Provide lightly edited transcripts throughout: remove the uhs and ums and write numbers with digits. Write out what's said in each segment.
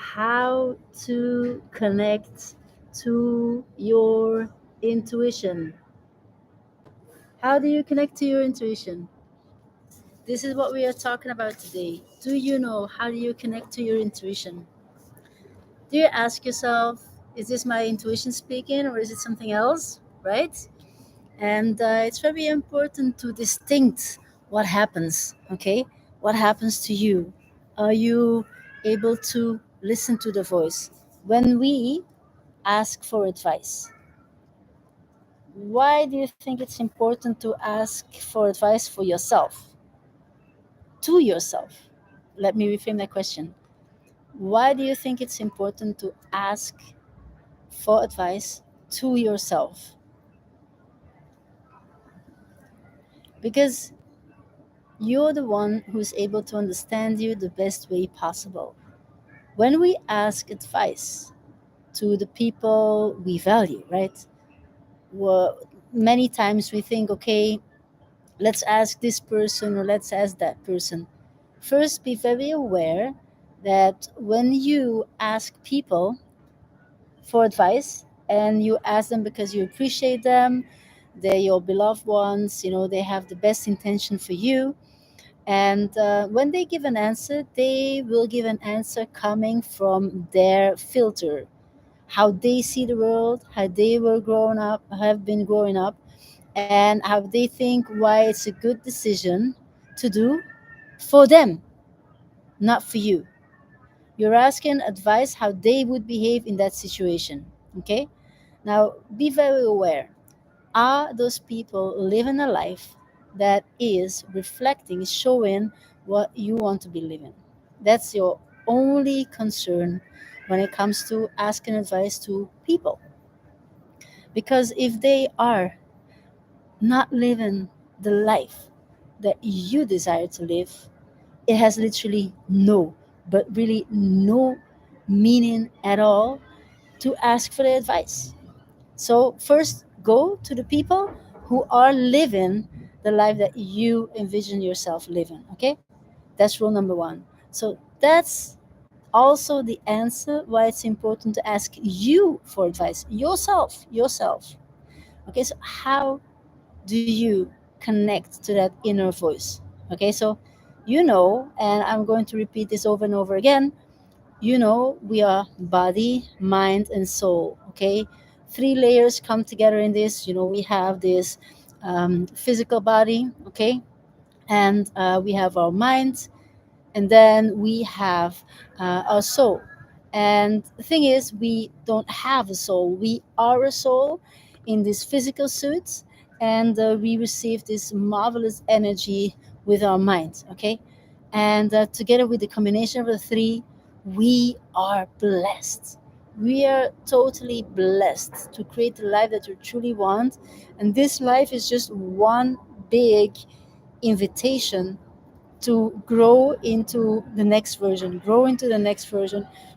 how to connect to your intuition. How do you connect to your intuition? This is what we are talking about today. Do you know how do you connect to your intuition? Do you ask yourself, is this my intuition speaking or is it something else? Right? And it's very important to distinct what happens. Okay, what happens to you? Are you able to listen to the voice when we ask for advice? Why do you think it's important to ask for advice for yourself, to yourself? Let me reframe that question. Why do you think it's important to ask for advice to yourself? Because you're the one who's able to understand you the best way possible. When we ask advice to the people we value, right? Well, many times we think, okay, let's ask this person or let's ask that person. First, be very aware that when you ask people for advice and you ask them because you appreciate them, they're your beloved ones, they have the best intention for you. And when they give an answer, they will give an answer coming from their filter, how they see the world, how they were growing up, have been growing up, and how they think why it's a good decision to do for them, not for you. You're asking advice how they would behave in that situation. Okay? Now, be very aware. Are those people living a life that is reflecting, showing what you want to be living? That's your only concern when it comes to asking advice to people. Because if they are not living the life that you desire to live, it has literally no, but really no meaning at all to ask for the advice. So, first, go to the people who are living the life that you envision yourself living. Okay? That's rule number one. So, that's also the answer why it's important to ask you for advice yourself. Yourself. Okay? So, how do you connect to that inner voice? Okay? So, and I'm going to repeat this over and over again, we are body, mind, and soul. Okay, three layers come together in this. We have this physical body. Okay, and we have our mind, and then we have our soul. And the thing is, we don't have a soul. We are a soul in this physical suit, and we receive this marvelous energy with our mind. Okay, and together with the combination of the three, we are blessed. We are totally blessed to create the life that you truly want, and this life is just one big invitation to grow into the next version,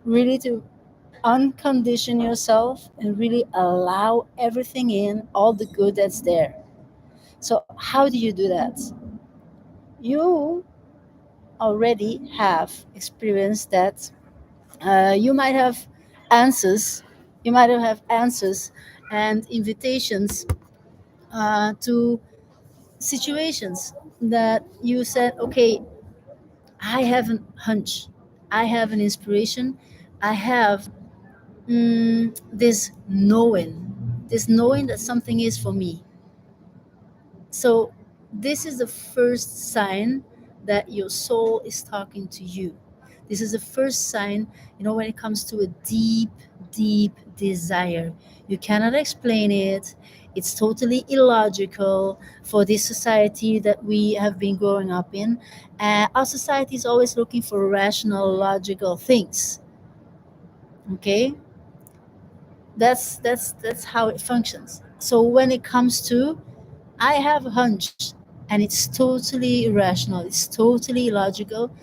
really to uncondition yourself and really allow everything in, all the good that's there. So, how do you do that? You already have experienced that. You might have answers, answers and invitations to situations that you said, okay, I have a hunch, I have an inspiration, I have this knowing that something is for me. So, this is the first sign that your soul is talking to you. This is the first sign, when it comes to a deep, deep desire. You cannot explain it. It's totally illogical for this society that we have been growing up in. Our society is always looking for rational, logical things. Okay, that's how it functions. So when it comes to I have a hunch and it's totally irrational, it's totally illogical.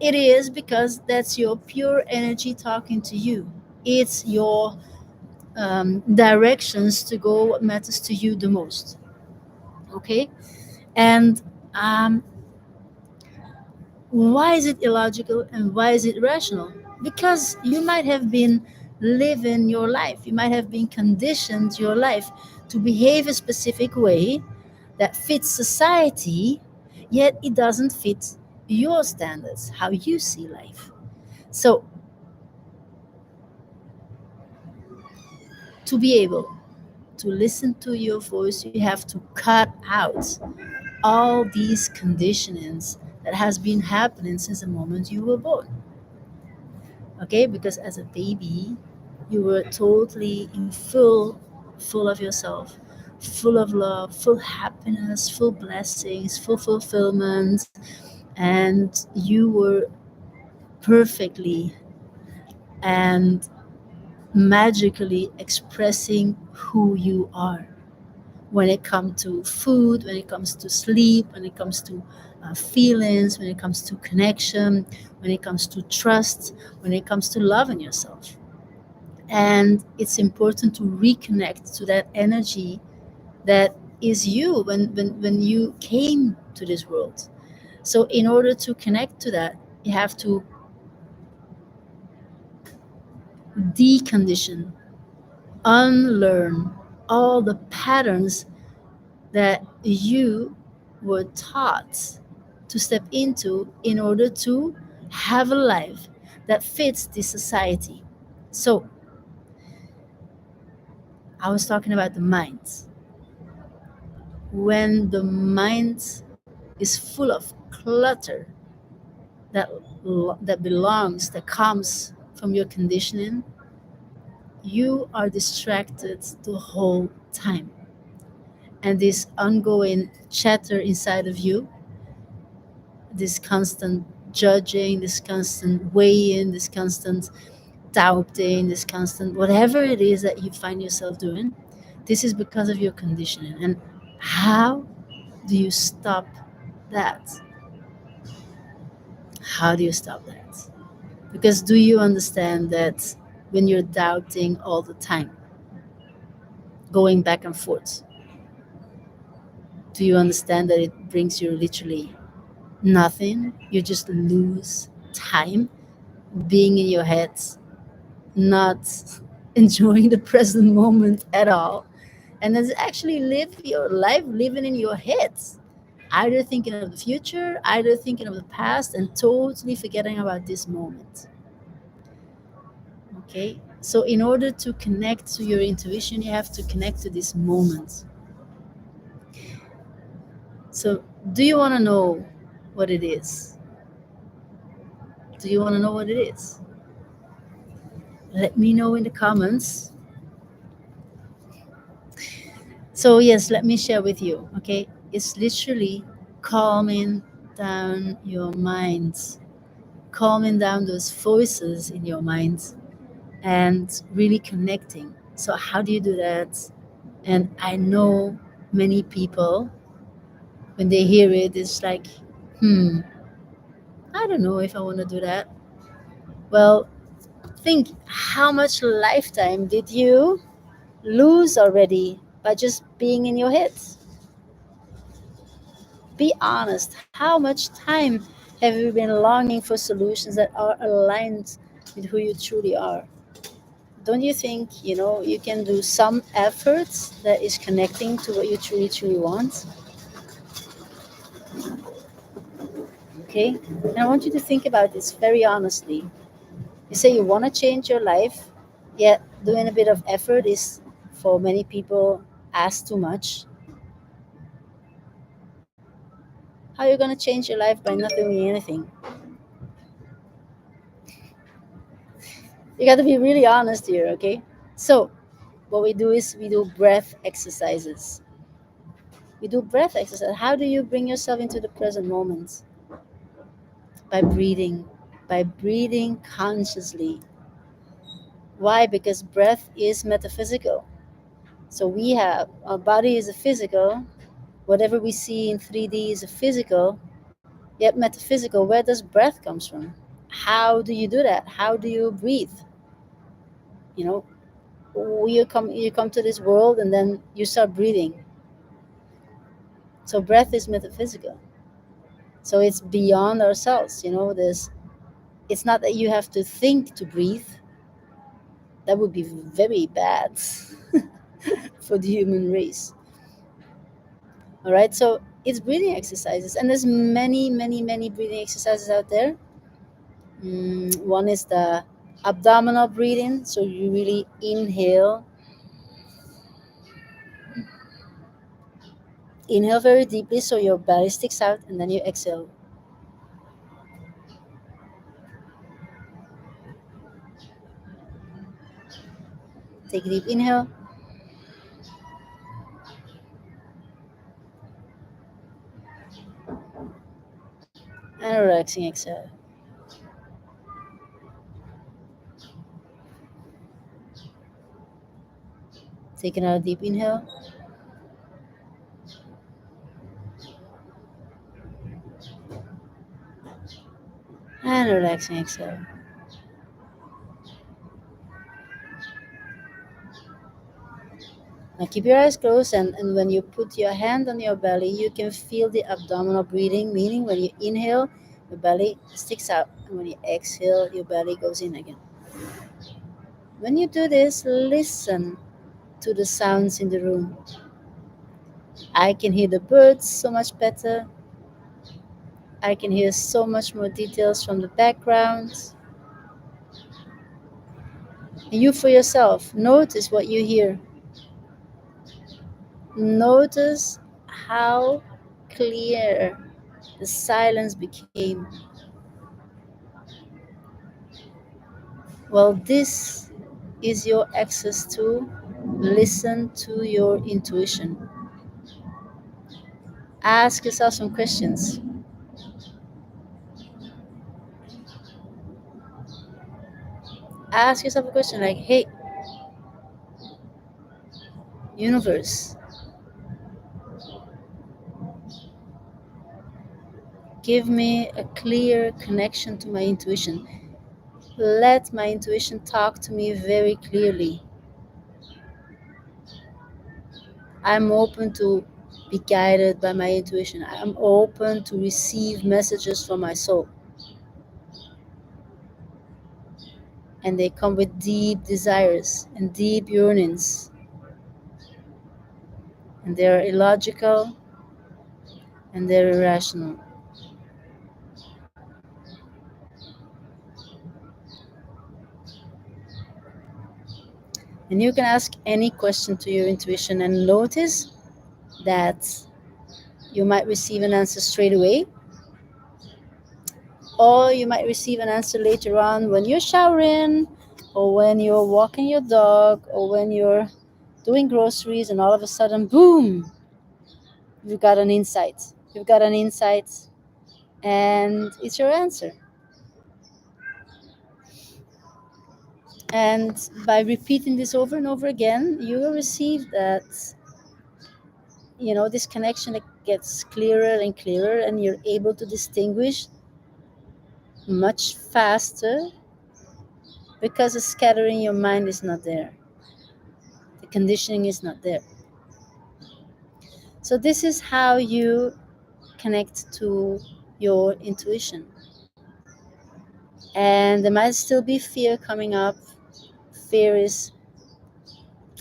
It is because that's your pure energy talking to you. It's your directions to go what matters to you the most. Okay? And um, Why is it illogical and why is it rational? Because you might have been living your life, you might have been conditioned your life to behave a specific way that fits society, yet it doesn't fit your standards, how you see life. So, to be able to listen to your voice, you have to cut out all these conditionings that has been happening since the moment you were born. Okay, because as a baby you were totally in full of yourself, full of love, full happiness, full blessings, full fulfillment, and you were perfectly and magically expressing who you are when it comes to food, when it comes to sleep, when it comes to feelings, when it comes to connection, when it comes to trust, when it comes to loving yourself. And it's important to reconnect to that energy that is you when you came to this world. So in order to connect to that, you have to decondition, unlearn all the patterns that you were taught to step into in order to have a life that fits this society. So I was talking about the mind. When the mind is full of clutter that that belongs, that comes from your conditioning, you are distracted the whole time. And this ongoing chatter inside of you, this constant judging, this constant weighing, this constant doubting, this constant whatever it is that you find yourself doing, this is because of your conditioning. And how do you stop that? How do you stop that? Because do you understand that when you're doubting all the time, going back and forth, do you understand that it brings you literally nothing? You just lose time being in your head, not enjoying the present moment at all. And then actually live your life living in your head, either thinking of the future, either thinking of the past, and totally forgetting about this moment. Okay, so in order to connect to your intuition, you have to connect to this moment. So, do you want to know what it is? Do you want to know what it is? Let me know in the comments. So, yes, let me share with you. Okay, it's literally calming down your mind, calming down those voices in your mind, and really connecting. So, how do you do that? And I know many people, when they hear it, it's like, I don't know if I want to do that. Well, think how much lifetime did you lose already by just being in your head? Be honest. How much time have you been longing for solutions that are aligned with who you truly are? Don't you think, you can do some efforts that is connecting to what you truly, truly want? Okay? And I want you to think about this very honestly. You say you want to change your life, yet doing a bit of effort is, for many people, asked too much. How are you going to change your life by not doing anything? You got to be really honest here, okay? So, what we do is we do breath exercises. We do breath exercise. How do you bring yourself into the present moment? By breathing, by breathing consciously. Why? Because breath is metaphysical. So we have our body is a physical, whatever we see in 3D is a physical, yet metaphysical. Where does breath comes from? How do you do that? How do you breathe? You know, you come to this world and then you start breathing. So breath is metaphysical. So it's beyond ourselves, there's it's not that you have to think to breathe. That would be very bad for the human race. All right, so it's breathing exercises, and there's many, many, many breathing exercises out there. One is the abdominal breathing, so you really inhale very deeply, so your belly sticks out, and then you exhale. Take a deep inhale, and a relaxing exhale. Take another deep inhale, and a relaxing exhale. Now keep your eyes closed, and when you put your hand on your belly, you can feel the abdominal breathing, meaning when you inhale, your belly sticks out, and when you exhale, your belly goes in again. When you do this, listen to the sounds in the room. I can hear the birds so much better. I can hear so much more details from the background. And you for yourself, notice what you hear. Notice how clear the silence became. Well, this is your access to listen to your intuition. Ask yourself some questions. Ask yourself a question like, hey, universe, give me a clear connection to my intuition. Let my intuition talk to me very clearly. I'm open to be guided by my intuition. I'm open to receive messages from my soul. And they come with deep desires and deep yearnings. And they're illogical and they're irrational. And you can ask any question to your intuition and notice that you might receive an answer straight away, or you might receive an answer later on when you're showering, or when you're walking your dog, or when you're doing groceries, and all of a sudden, boom, you've got an insight. You've got an insight, and it's your answer. And by repeating this over and over again, you will receive that, this connection that gets clearer and clearer, and you're able to distinguish much faster because the scattering in your mind is not there. The conditioning is not there. So this is how you connect to your intuition. And there might still be fear coming up. Fear is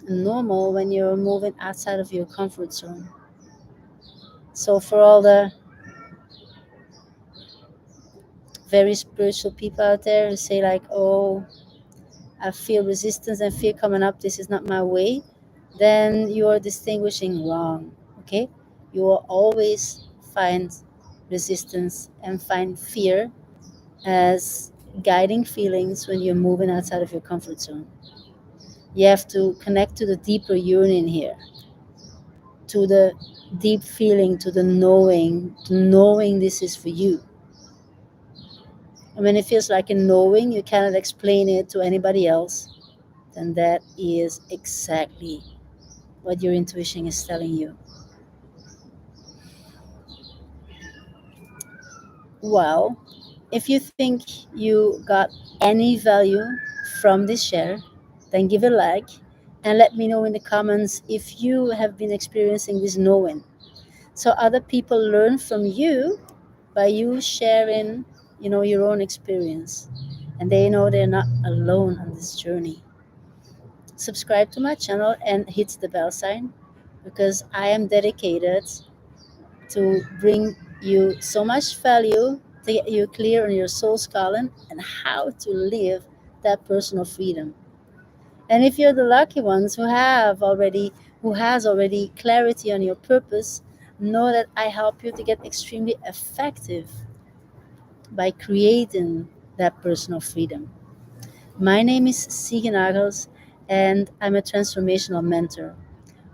normal when you're moving outside of your comfort zone. So for all the very spiritual people out there who say like, oh, I feel resistance and fear coming up, this is not my way, then you are distinguishing wrong. Okay, you will always find resistance and find fear as guiding feelings when you're moving outside of your comfort zone. You have to connect to the deeper yearning here, to the deep feeling, to the knowing this is for you. And when it feels like a knowing, you cannot explain it to anybody else, then that is exactly what your intuition is telling you. Well, if you think you got any value from this share, then give a like and let me know in the comments if you have been experiencing this knowing, so other people learn from you by you sharing, your own experience, and they know they're not alone on this journey. Subscribe to my channel and hit the bell sign, because I am dedicated to bring you so much value to get you clear on your soul's calling and how to live that personal freedom. And if you're the lucky ones who has already clarity on your purpose, know that I help you to get extremely effective by creating that personal freedom. My name is Siegen Nagels, and I'm a transformational mentor.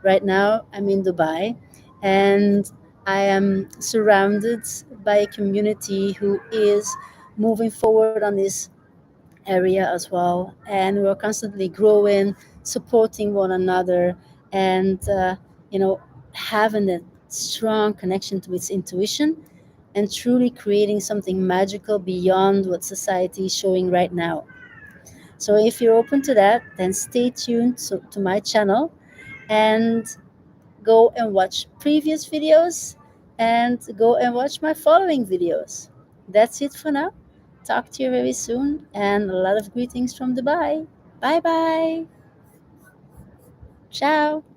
Right now, I'm in Dubai, and I am surrounded by a community who is moving forward on this area as well. And we're constantly growing, supporting one another, and having that strong connection to its intuition and truly creating something magical beyond what society is showing right now. So if you're open to that, then stay tuned to my channel and go and watch previous videos and go and watch my following videos. That's it for now. Talk to you very soon, and a lot of greetings from Dubai. Bye bye. Ciao.